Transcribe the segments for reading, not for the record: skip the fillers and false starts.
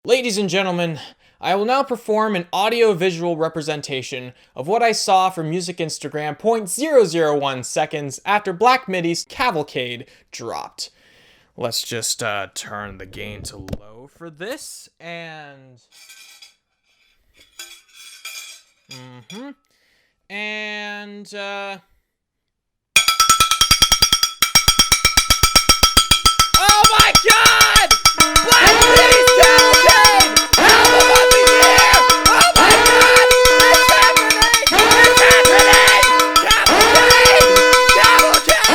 Ladies and gentlemen, I will now perform an audio-visual representation of what I saw from Music Instagram 0.001 seconds after Black Midi's Cavalcade dropped. Let's just turn the gain to low for this, and... Oh my god! Black Midi's Cavalcade! Album of the year! Oh my god! It's happening! It's happening! Cavalcade! Cavalcade!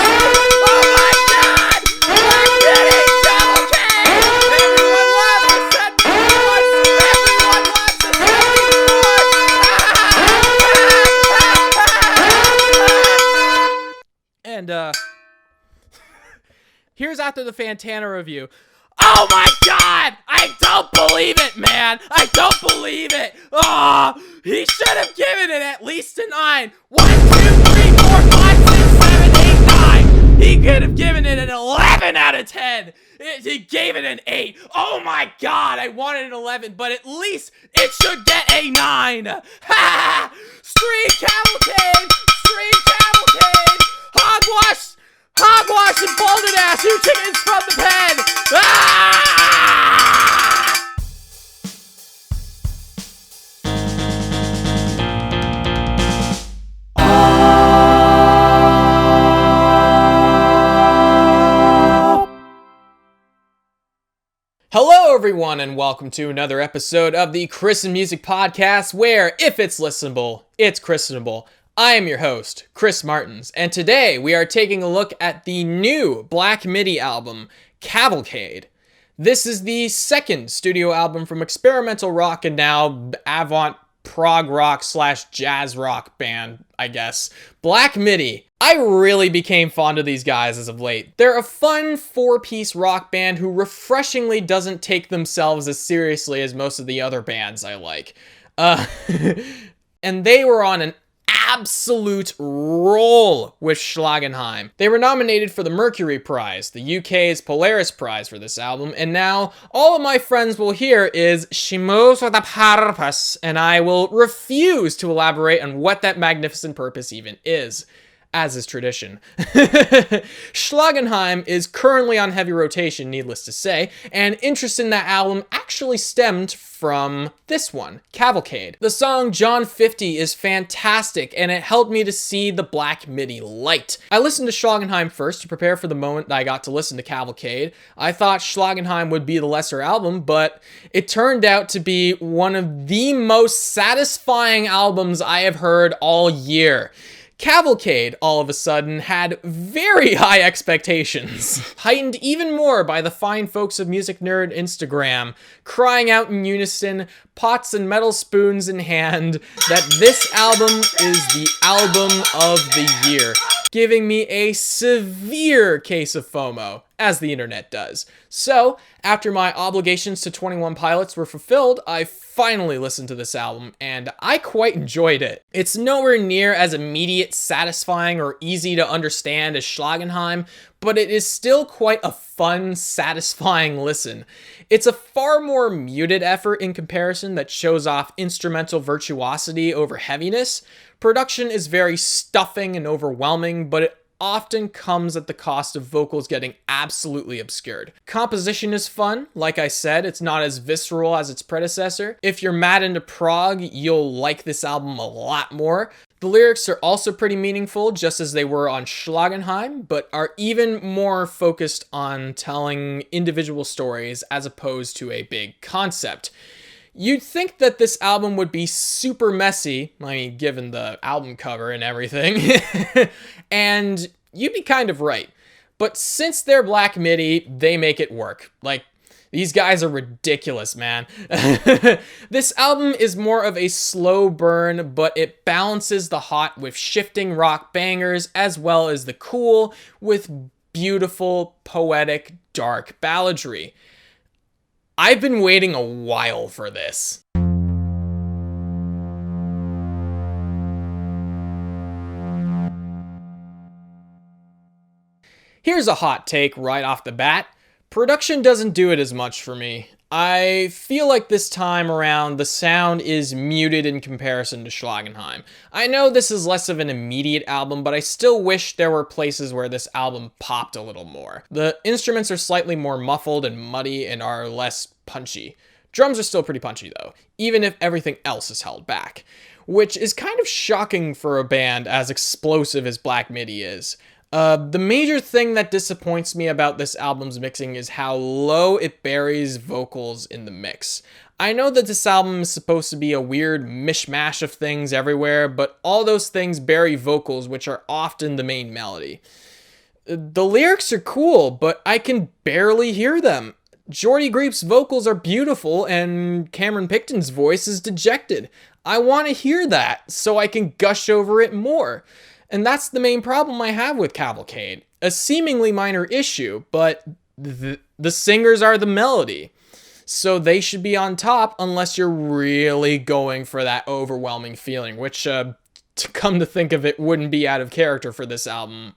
Oh my god! Black Midi's Cavalcade! Everyone loves the set before! Everyone loves the set before! And here's after the Fantana review. Oh my god! I don't believe it, man! I don't believe it! Oh, he should have given it at least a 9. 1, 2, 3, 4, 5, 6, 7, 8, 9! He could have given it an 11 out of 10! He gave it an 8. Oh my god, I wanted an 11, but at least it should get a 9! Ha! Street Cavalcade! Street Cavalcade! Hogwash and Balderdash, 2 chickens from the pen! Ah! Hello everyone and welcome to another episode of the Christened Music Podcast where, if it's listenable, it's Christenable. I am your host, Chris Martins, and today we are taking a look at the new Black Midi album, Cavalcade. This is the second studio album from experimental rock and now avant prog rock / jazz rock band, I guess, Black Midi. I really became fond of these guys as of late. They're a fun 4-piece rock band who refreshingly doesn't take themselves as seriously as most of the other bands I like. And they were on an absolute roll with Schlagenheim. They were nominated for the Mercury Prize, the UK's Polaris Prize for this album, and now all of my friends will hear is "She moves with a purpose," and I will refuse to elaborate on what that magnificent purpose even is, as is tradition. Schlagenheim is currently on heavy rotation, needless to say, and interest in that album actually stemmed from this one, Cavalcade. The song John 50 is fantastic, and it helped me to see the Black Midi light. I listened to Schlagenheim first to prepare for the moment that I got to listen to Cavalcade. I thought Schlagenheim would be the lesser album, but it turned out to be one of the most satisfying albums I have heard all year. Cavalcade, all of a sudden, had very high expectations, heightened even more by the fine folks of Music Nerd Instagram, crying out in unison, pots and metal spoons in hand, that this album is the album of the year, giving me a severe case of FOMO, as the internet does. So, after my obligations to 21 Pilots were fulfilled, I finally listened to this album, and I quite enjoyed it. It's nowhere near as immediate, satisfying, or easy to understand as Schlagenheim, but it is still quite a fun, satisfying listen. It's a far more muted effort in comparison that shows off instrumental virtuosity over heaviness. Production is very stuffing and overwhelming, but it often comes at the cost of vocals getting absolutely obscured. Composition is fun. Like I said, it's not as visceral as its predecessor. If you're mad into prog, you'll like this album a lot more. The lyrics are also pretty meaningful, just as they were on Schlagenheim, but are even more focused on telling individual stories as opposed to a big concept. You'd think that this album would be super messy, I mean, given the album cover and everything, and you'd be kind of right. But since they're Black Midi, they make it work. Like, these guys are ridiculous, man. This album is more of a slow burn, but it balances the hot with shifting rock bangers, as well as the cool with beautiful, poetic, dark balladry. I've been waiting a while for this. Here's a hot take right off the bat. Production doesn't do it as much for me. I feel like this time around the sound is muted in comparison to Schlagenheim. I know this is less of an immediate album, but I still wish there were places where this album popped a little more. The instruments are slightly more muffled and muddy and are less punchy. Drums are still pretty punchy though, even if everything else is held back, which is kind of shocking for a band as explosive as Black Midi is. The major thing that disappoints me about this album's mixing is how low it buries vocals in the mix. I know that this album is supposed to be a weird mishmash of things everywhere, but all those things bury vocals, which are often the main melody. The lyrics are cool, but I can barely hear them. Jordy Griep's vocals are beautiful, and Cameron Picton's voice is dejected. I want to hear that, so I can gush over it more. And that's the main problem I have with Cavalcade. A seemingly minor issue, but the singers are the melody. So they should be on top unless you're really going for that overwhelming feeling, which, to come to think of it, wouldn't be out of character for this album.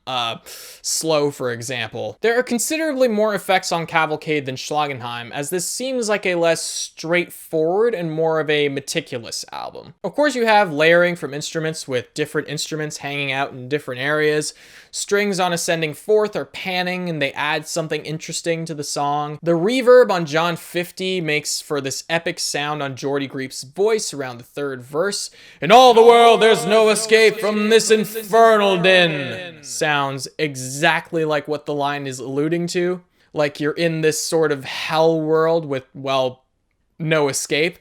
Slow, for example. There are considerably more effects on Cavalcade than Schlagenheim, as this seems like a less straightforward and more of a meticulous album. Of course, you have layering from instruments with different instruments hanging out in different areas. Strings on ascending fourth are panning and they add something interesting to the song. The reverb on John 50 makes for this epic sound on Jordy Griep's voice around the third verse. In all the world, there's no escape from this infernal din. Sounds exactly like what the line is alluding to. Like you're in this sort of hell world with, well, no escape.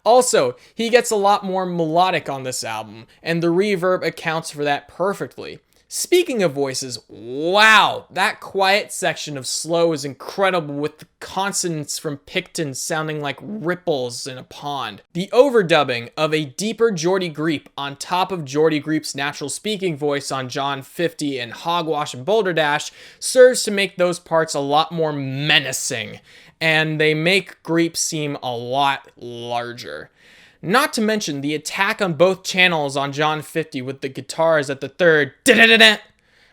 Also, he gets a lot more melodic on this album, and the reverb accounts for that perfectly. Speaking of voices, wow, that quiet section of Slow is incredible with the consonants from Picton sounding like ripples in a pond. The overdubbing of a deeper Jordy Griep on top of Jordy Griep's natural speaking voice on John 50 and Hogwash and Balderdash serves to make those parts a lot more menacing, and they make Griep seem a lot larger. Not to mention the attack on both channels on John 50 with the guitars at the third,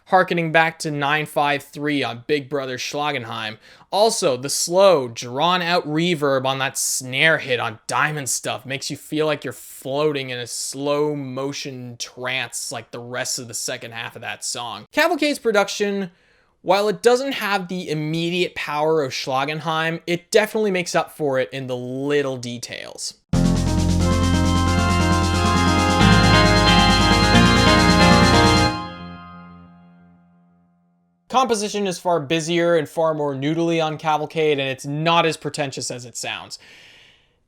harkening back to 953 on Big Brother Schlagenheim. Also, the slow, drawn-out reverb on that snare hit on Diamond Stuff makes you feel like you're floating in a slow-motion trance like the rest of the second half of that song. Cavalcade's production, while it doesn't have the immediate power of Schlagenheim, it definitely makes up for it in the little details. Composition is far busier and far more noodly on Cavalcade, and it's not as pretentious as it sounds.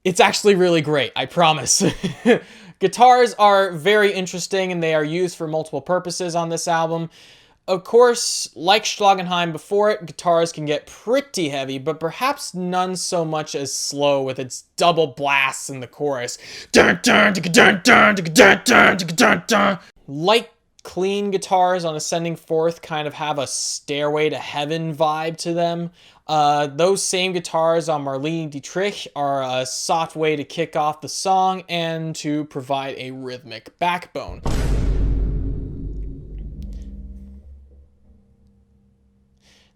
It's actually really great, I promise. Guitars are very interesting, and they are used for multiple purposes on this album. Of course, like Schlagenheim before it, guitars can get pretty heavy, but perhaps none so much as Slow with its double blasts in the chorus. Light, clean guitars on Ascending Fourth kind of have a Stairway to Heaven vibe to them. Those same guitars on Marlene Dietrich are a soft way to kick off the song and to provide a rhythmic backbone.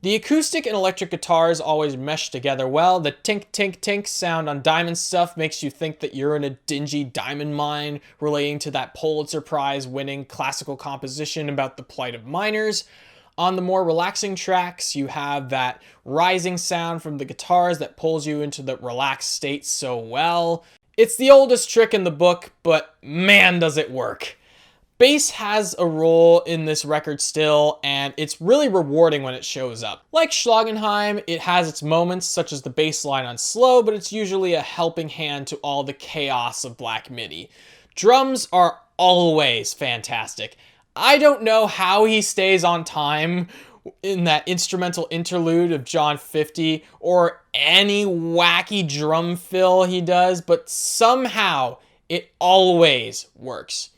The acoustic and electric guitars always mesh together well. The tink tink tink sound on Diamond Stuff makes you think that you're in a dingy diamond mine relating to that Pulitzer Prize winning classical composition about the plight of miners. On the more relaxing tracks, you have that rising sound from the guitars that pulls you into the relaxed state so well. It's the oldest trick in the book, but man does it work. Bass has a role in this record still, and it's really rewarding when it shows up. Like Schlagenheim, it has its moments, such as the bass line on Slow, but it's usually a helping hand to all the chaos of Black Midi. Drums are always fantastic. I don't know how he stays on time in that instrumental interlude of John 50, or any wacky drum fill he does, but somehow it always works.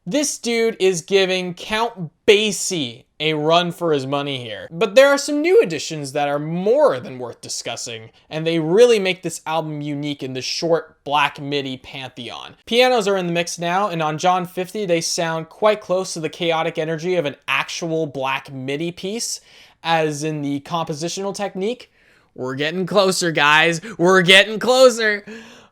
This dude is giving Count Basie a run for his money here. But there are some new additions that are more than worth discussing, and they really make this album unique in the short Black Midi pantheon. Pianos are in the mix now, and on John 50 they sound quite close to the chaotic energy of an actual Black Midi piece, as in the compositional technique. We're getting closer, guys. We're getting closer.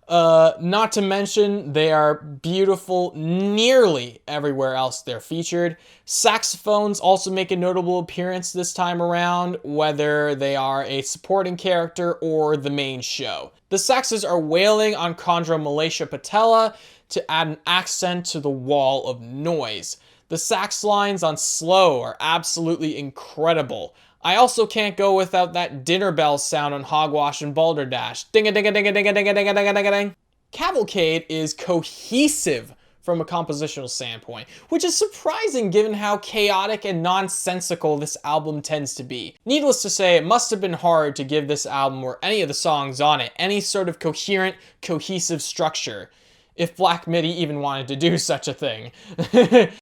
Not to mention, they are beautiful nearly everywhere else they're featured. Saxophones also make a notable appearance this time around, whether they are a supporting character or the main show. The saxes are wailing on Contra Malaysia Patella to add an accent to the wall of noise. The sax lines on Slow are absolutely incredible. I also can't go without that dinner bell sound on Hogwash and Balderdash. Ding-a-ding-a-ding-a-ding-a-ding-a-ding-a-ding. Cavalcade is cohesive from a compositional standpoint, which is surprising given how chaotic and nonsensical this album tends to be. Needless to say, it must have been hard to give this album or any of the songs on it any sort of coherent, cohesive structure, if Black Midi even wanted to do such a thing.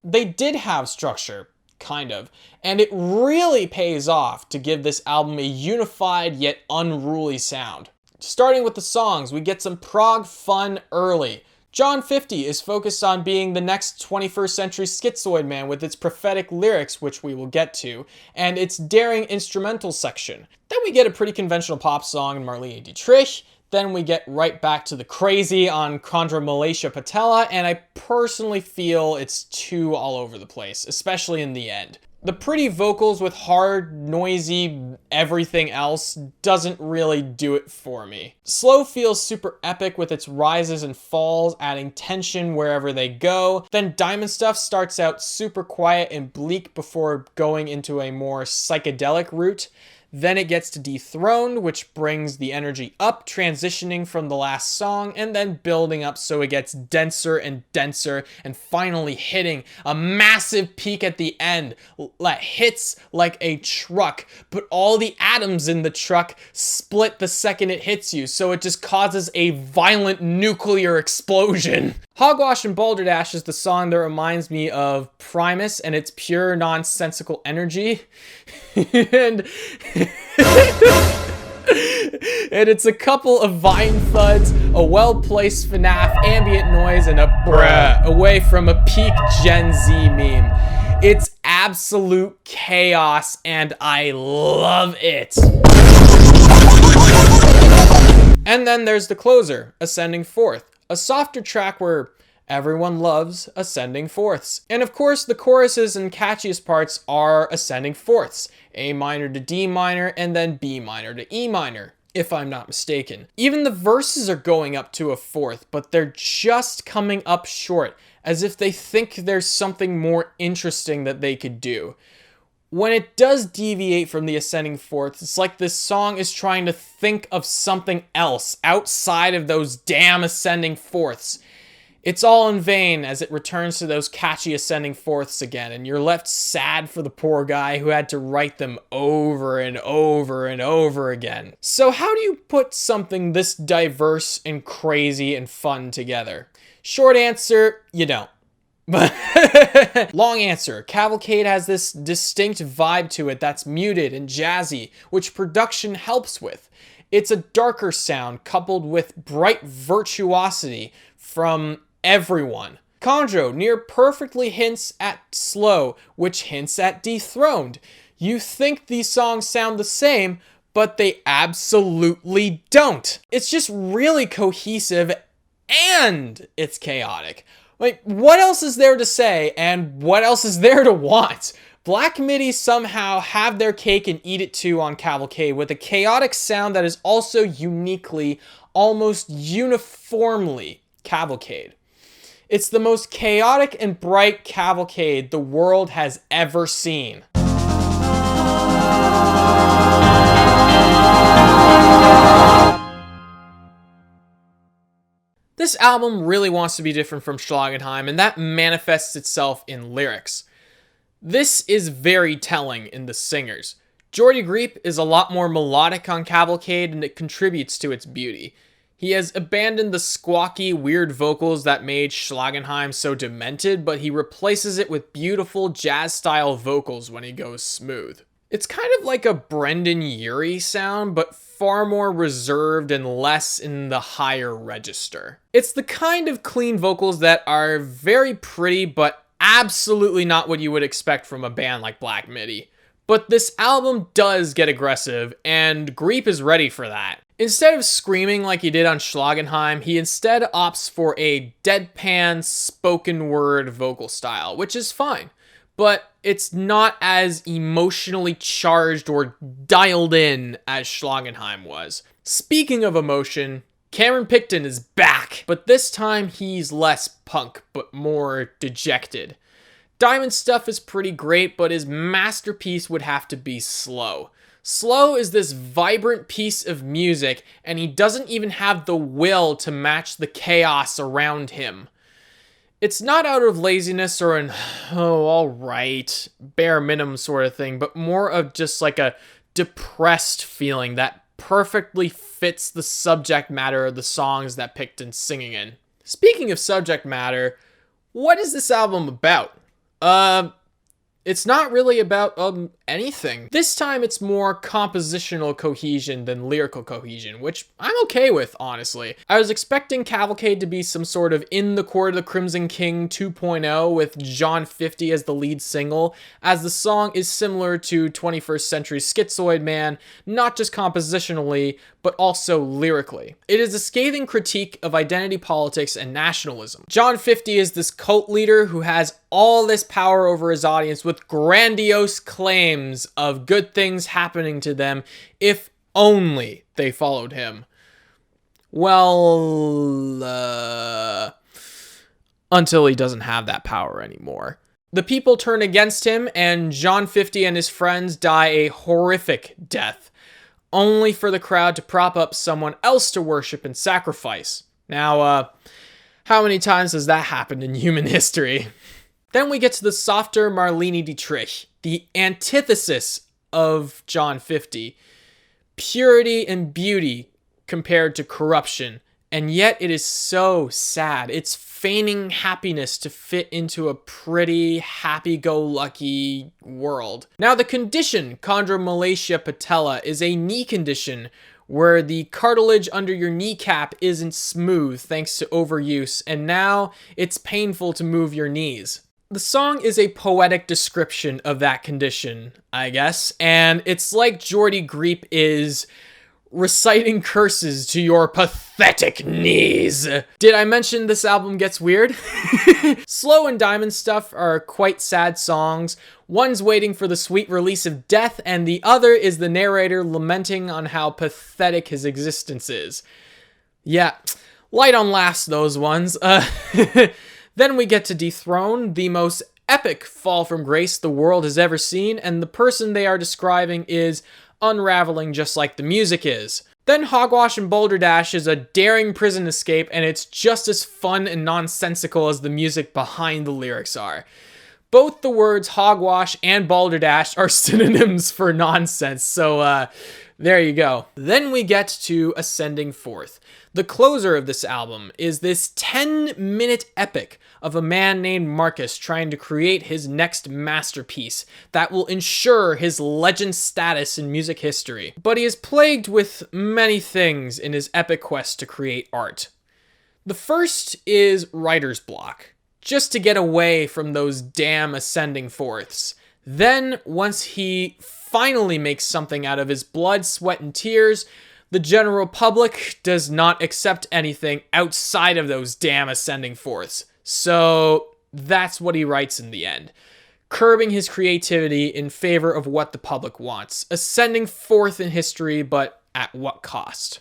They did have structure. Kind of. And it really pays off to give this album a unified yet unruly sound. Starting with the songs, we get some prog fun early. John 50 is focused on being the next 21st century schizoid man with its prophetic lyrics, which we will get to, and its daring instrumental section. Then we get a pretty conventional pop song in Marlene and Dietrich. Then we get right back to the crazy on Contra Malaysia Patella, and I personally feel it's too all over the place, especially in the end. The pretty vocals with hard, noisy everything else doesn't really do it for me. Slow feels super epic with its rises and falls, adding tension wherever they go. Then Diamond Stuff starts out super quiet and bleak before going into a more psychedelic route. Then it gets to Dethroned, which brings the energy up, transitioning from the last song, and then building up so it gets denser and denser, and finally hitting a massive peak at the end that hits like a truck, but all the atoms in the truck split the second it hits you, so it just causes a violent nuclear explosion. Hogwash and Balderdash is the song that reminds me of Primus and its pure nonsensical energy. and it's a couple of vine thuds, a well-placed FNAF ambient noise, and a bruh away from a peak Gen Z meme. It's absolute chaos, and I love it. And then there's the closer, Ascending Forth. A softer track where everyone loves ascending fourths. And of course, the choruses and catchiest parts are ascending fourths. A minor to D minor, and then B minor to E minor, if I'm not mistaken. Even the verses are going up to a fourth, but they're just coming up short, as if they think there's something more interesting that they could do. When it does deviate from the ascending fourths, it's like this song is trying to think of something else outside of those damn ascending fourths. It's all in vain as it returns to those catchy ascending fourths again, and you're left sad for the poor guy who had to write them over and over and over again. So how do you put something this diverse and crazy and fun together? Short answer, you don't. Long answer, Cavalcade has this distinct vibe to it that's muted and jazzy, which production helps with. It's a darker sound coupled with bright virtuosity from everyone. Conjo near perfectly hints at Slow, which hints at Dethroned. You think these songs sound the same, but they absolutely don't. It's just really cohesive and it's chaotic. Like, what else is there to say, and what else is there to want? Black Midi somehow have their cake and eat it too on Cavalcade, with a chaotic sound that is also uniquely, almost uniformly Cavalcade. It's the most chaotic and bright Cavalcade the world has ever seen. This album really wants to be different from Schlagenheim, and that manifests itself in lyrics. This is very telling in the singers. Jordy Griep is a lot more melodic on Cavalcade, and it contributes to its beauty. He has abandoned the squawky, weird vocals that made Schlagenheim so demented, but he replaces it with beautiful jazz-style vocals when he goes smooth. It's kind of like a Brendan Urie sound, but far more reserved and less in the higher register. It's the kind of clean vocals that are very pretty, but absolutely not what you would expect from a band like Black Midi. But this album does get aggressive, and Greep is ready for that. Instead of screaming like he did on Schlagenheim, he instead opts for a deadpan spoken word vocal style, which is fine. But it's not as emotionally charged or dialed in as Schlagenheim was. Speaking of emotion, Cameron Picton is back, but this time he's less punk, but more dejected. Diamond Stuff is pretty great, but his masterpiece would have to be Slow. Slow is this vibrant piece of music, and he doesn't even have the will to match the chaos around him. It's not out of laziness or an, oh, all right, bare minimum sort of thing, but more of just like a depressed feeling that perfectly fits the subject matter of the songs that Picton's singing in. Speaking of subject matter, what is this album about? It's not really about anything. This time it's more compositional cohesion than lyrical cohesion, which I'm okay with, honestly. I was expecting Cavalcade to be some sort of In the Court of the Crimson King 2.0 with John 50 as the lead single, as the song is similar to 21st Century Schizoid Man, not just compositionally, but also lyrically. It is a scathing critique of identity politics and nationalism. John 50 is this cult leader who has all this power over his audience with grandiose claims of good things happening to them if only they followed him. Well, until he doesn't have that power anymore. The people turn against him, and John 50 and his friends die a horrific death, only for the crowd to prop up someone else to worship and sacrifice. Now, how many times has that happened in human history? Then we get to the softer Marlene Dietrich, the antithesis of John 50. Purity and beauty compared to corruption, and yet it is so sad. It's feigning happiness to fit into a pretty happy-go-lucky world. Now, the condition, chondromalacia patella, is a knee condition where the cartilage under your kneecap isn't smooth thanks to overuse, and now it's painful to move your knees. The song is a poetic description of that condition, I guess, and it's like Jordy Greep is reciting curses to your pathetic knees. Did I mention this album gets weird? Slow and Diamond Stuff are quite sad songs. One's waiting for the sweet release of death, and the other is the narrator lamenting on how pathetic his existence is. Yeah, light on last, those ones. Then we get to Dethroned, the most epic fall from grace the world has ever seen, and the person they are describing is unraveling just like the music is. Then Hogwash and Balderdash is a daring prison escape, and it's just as fun and nonsensical as the music behind the lyrics are. Both the words Hogwash and Balderdash are synonyms for nonsense, so there you go. Then we get to Ascending Forth. The closer of this album is this 10-minute epic of a man named Marcus trying to create his next masterpiece that will ensure his legend status in music history. But he is plagued with many things in his epic quest to create art. The first is writer's block, just to get away from those damn Ascending Forths. Then, once he finally makes something out of his blood, sweat, and tears, the general public does not accept anything outside of those damn Ascending Forths. So that's what he writes in the end, curbing his creativity in favor of what the public wants, ascending forth in history, but at what cost?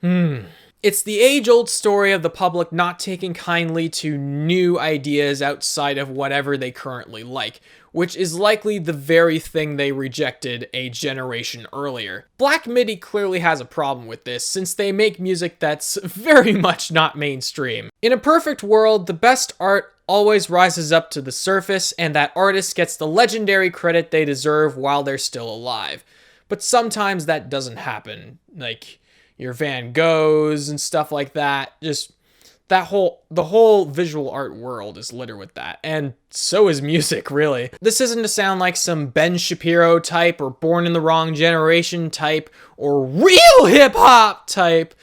It's the age-old story of the public not taking kindly to new ideas outside of whatever they currently like, which is likely the very thing they rejected a generation earlier. Black Midi clearly has a problem with this, since they make music that's very much not mainstream. In a perfect world, the best art always rises up to the surface, and that artist gets the legendary credit they deserve while they're still alive. But sometimes that doesn't happen, like your Van Goghs and stuff like that. Just the whole visual art world is littered with that, and so is music, really. This isn't to sound like some Ben Shapiro type or Born in the Wrong Generation type or real hip-hop type,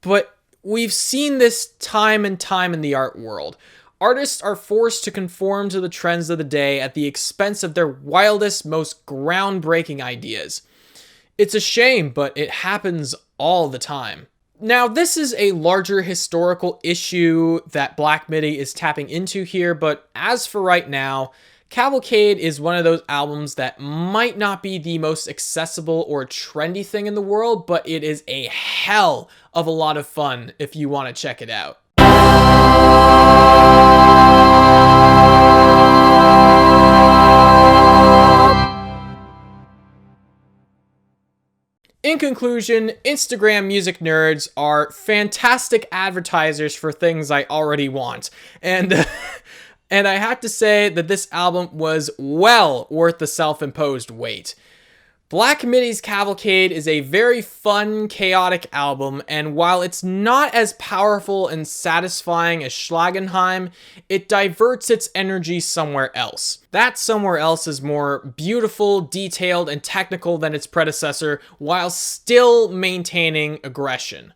but we've seen this time and time in the art world. Artists are forced to conform to the trends of the day at the expense of their wildest, most groundbreaking ideas. It's a shame, but it happens all the time. Now, this is a larger historical issue that Black Midi is tapping into here, but as for right now, Cavalcade is one of those albums that might not be the most accessible or trendy thing in the world, but it is a hell of a lot of fun if you want to check it out. In conclusion, Instagram music nerds are fantastic advertisers for things I already want. And I have to say that this album was well worth the self-imposed wait. Black Midi's Cavalcade is a very fun, chaotic album, and while it's not as powerful and satisfying as Schlagenheim, it diverts its energy somewhere else. That somewhere else is more beautiful, detailed, and technical than its predecessor, while still maintaining aggression.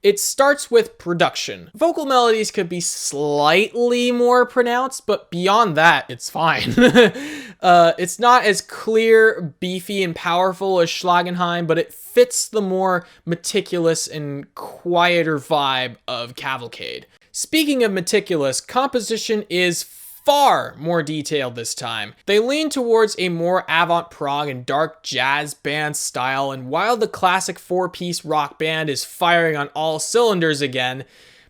It starts with production. Vocal melodies could be slightly more pronounced, but beyond that, it's fine. It's not as clear, beefy, and powerful as Schlagenheim, but it fits the more meticulous and quieter vibe of Cavalcade. Speaking of meticulous, composition is far more detailed this time. They lean towards a more avant-prog and dark jazz band style, and while the classic four-piece rock band is firing on all cylinders again,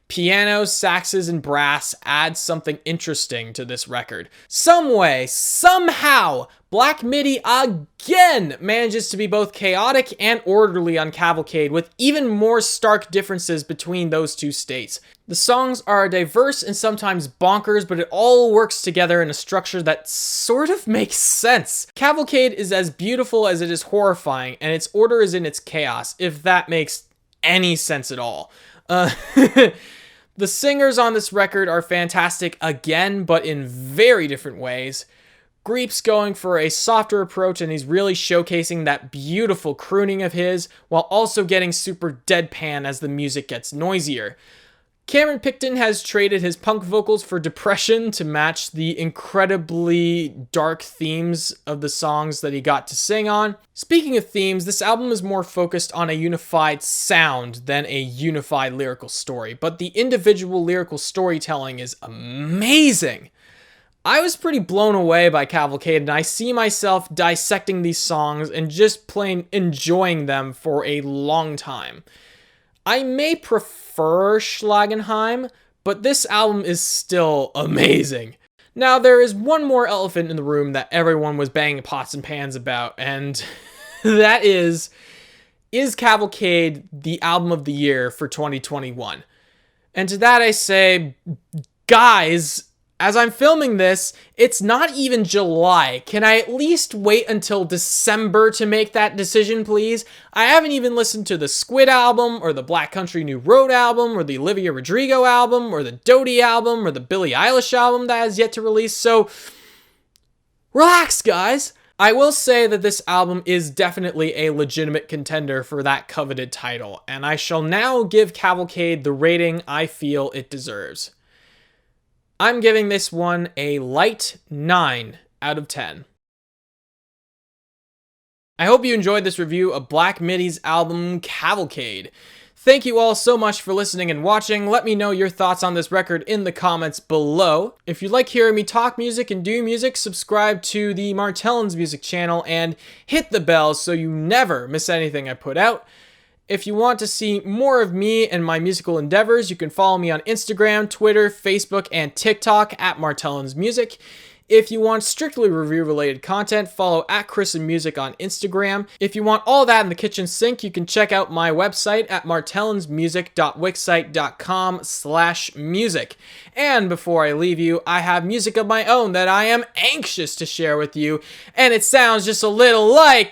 piano, saxes, and brass add something interesting to this record. Some way, somehow, Black Midi again manages to be both chaotic and orderly on Cavalcade, with even more stark differences between those two states. The songs are diverse and sometimes bonkers, but it all works together in a structure that sort of makes sense. Cavalcade is as beautiful as it is horrifying, and its order is in its chaos, if that makes any sense at all. The singers on this record are fantastic again, but in very different ways. Greep's going for a softer approach, and he's really showcasing that beautiful crooning of his, while also getting super deadpan as the music gets noisier. Cameron Picton has traded his punk vocals for depression to match the incredibly dark themes of the songs that he got to sing on. Speaking of themes, this album is more focused on a unified sound than a unified lyrical story, but the individual lyrical storytelling is amazing. I was pretty blown away by Cavalcade, and I see myself dissecting these songs and just plain enjoying them for a long time. I may prefer Schlagenheim, but this album is still amazing. Now, there is one more elephant in the room that everyone was banging pots and pans about, and that is Cavalcade the album of the year for 2021? And to that I say, guys, as I'm filming this, it's not even July. Can I at least wait until December to make that decision, please? I haven't even listened to the Squid album, or the Black Country New Road album, or the Olivia Rodrigo album, or the Dodie album, or the Billie Eilish album that has yet to release, so relax, guys. I will say that this album is definitely a legitimate contender for that coveted title, and I shall now give Cavalcade the rating I feel it deserves. I'm giving this one a light 9 out of 10. I hope you enjoyed this review of Black Midi's album Cavalcade. Thank you all so much for listening and watching. Let me know your thoughts on this record in the comments below. If you like hearing me talk music and do music, subscribe to the Martelins music channel and hit the bell so you never miss anything I put out. If you want to see more of me and my musical endeavors, you can follow me on Instagram, Twitter, Facebook, and TikTok at Martelins Music. If you want strictly review-related content, follow at Christened Music on Instagram. If you want all that in the kitchen sink, you can check out my website at martelinsmusic.wixsite.com/music. And before I leave you, I have music of my own that I am anxious to share with you, and it sounds just a little like...